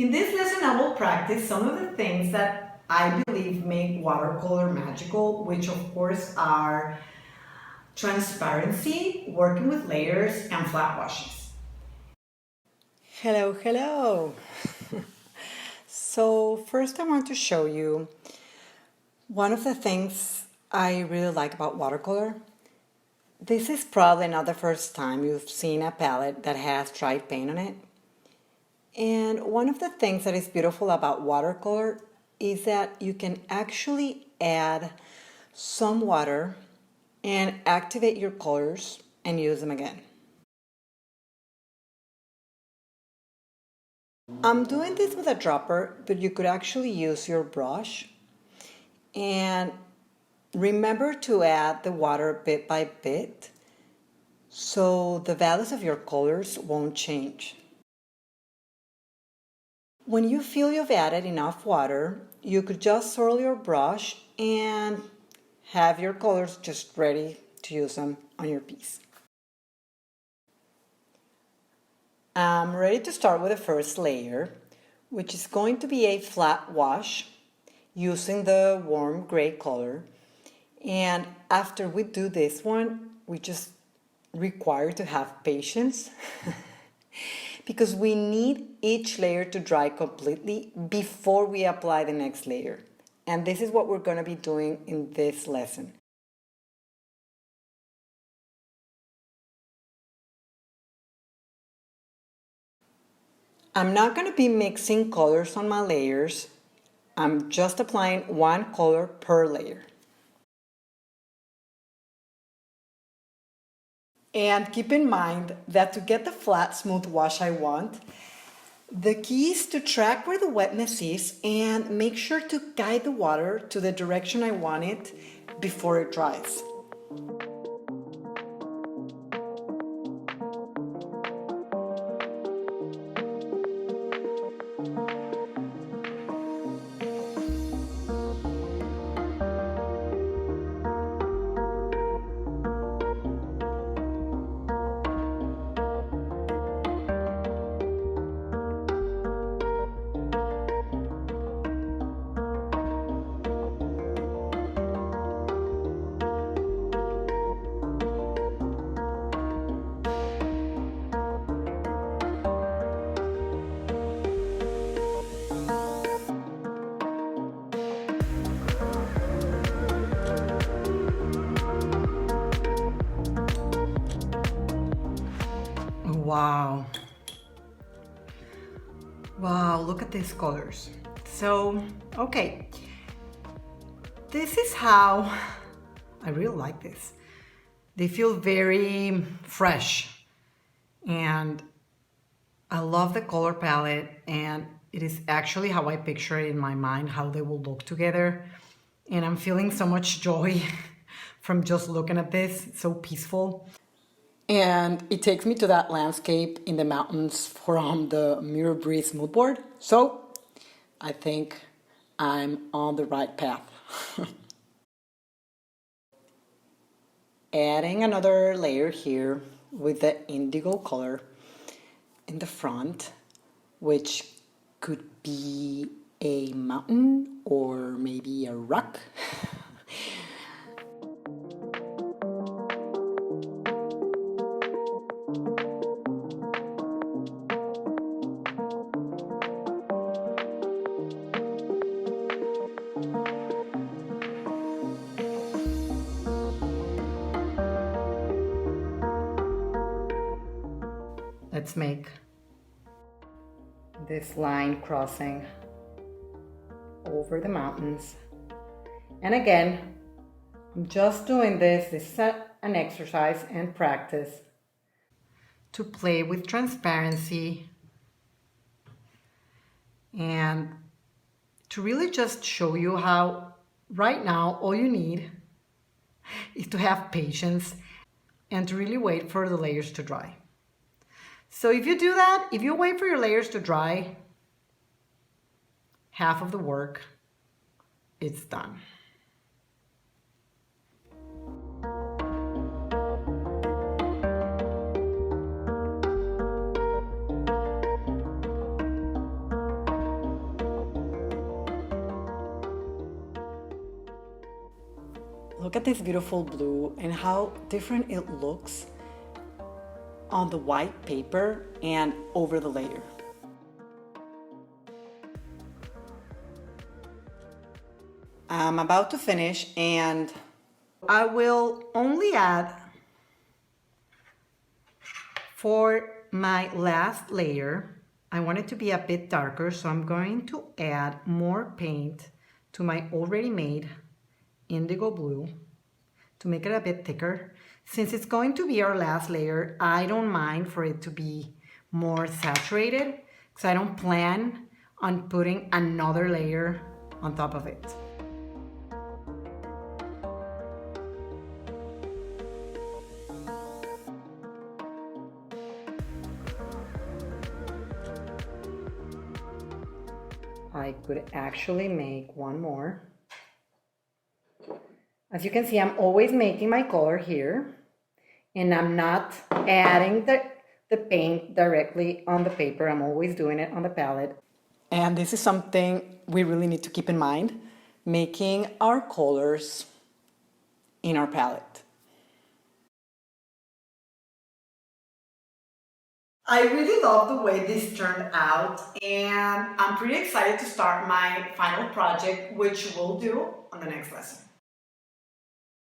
In this lesson, I will practice some of the things that I believe make watercolor magical, which of course are transparency, working with layers, and flat washes. Hello. So first I want to show you one of the things I really like about watercolor. This is probably not the first time you've seen a palette that has dried paint on it. And one of the things that is beautiful about watercolor is that you can actually add some water and activate your colors and use them again. I'm doing this with a dropper, but you could actually use your brush. And remember to add the water bit by bit so the values of your colors won't change. When you feel you've added enough water, you could just swirl your brush and have your colors just ready to use them on your piece. I'm ready to start with the first layer, which is going to be a flat wash using the warm gray color. And after we do this one, we just require to have patience because we need each layer to dry completely before we apply the next layer. And this is what we're going to be doing in this lesson. I'm not going to be mixing colors on my layers. I'm just applying one color per layer. And keep in mind that to get the flat, smooth wash I want, the key is to track where the wetness is and make sure to guide the water to the direction I want it before it dries. Wow, look at these colors. So, okay. This is how I really like this. They feel very fresh. And I love the color palette, and it is actually how I picture it in my mind, how they will look together. And I'm feeling so much joy from just looking at this. It's so peaceful. And it takes me to that landscape in the mountains from the Mirror Breeze mood board. So I think I'm on the right path. Adding another layer here with the indigo color in the front, which could be a mountain or maybe a rock. Let's make this line crossing over the mountains. And again, I'm just doing this. This is an exercise and practice to play with transparency and to really just show you how right now all you need is to have patience and to really wait for the layers to dry. So if you do that, if you wait for your layers to dry, half of the work, it's done. Look at this beautiful blue and how different it looks on the white paper and over the layer. I'm about to finish and I will only add for my last layer. I want it to be a bit darker, so I'm going to add more paint to my already made indigo blue to make it a bit thicker. Since it's going to be our last layer, I don't mind for it to be more saturated because I don't plan on putting another layer on top of it. I could actually make one more. As you can see, I'm always making my color here, and I'm not adding the paint directly on the paper. I'm always doing it on the palette. And this is something we really need to keep in mind, making our colors in our palette. I really love the way this turned out, and I'm pretty excited to start my final project, which we'll do on the next lesson.